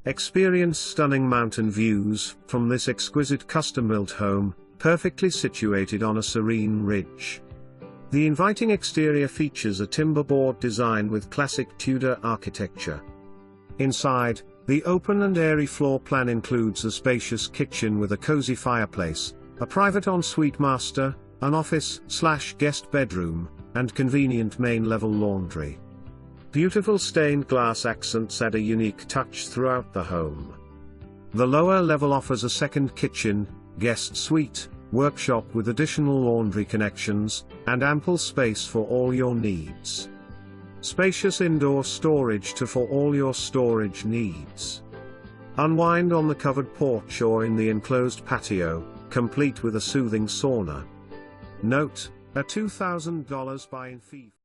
Experience stunning mountain views from this exquisite custom-built home, perfectly situated on a serene ridge. The inviting exterior features a timber board design with classic Tudor architecture. Inside, the open and airy floor plan includes a spacious kitchen with a cozy fireplace, a private ensuite master, an office/guest bedroom, and convenient main-level laundry. Beautiful stained glass accents add a unique touch throughout the home. The lower level offers a second kitchen, guest suite, workshop with additional laundry connections, and ample space for all your needs. Spacious indoor storage for all your storage needs. Unwind on the covered porch or in the enclosed patio, complete with a soothing sauna. Note: a $2,000 buy-in fee.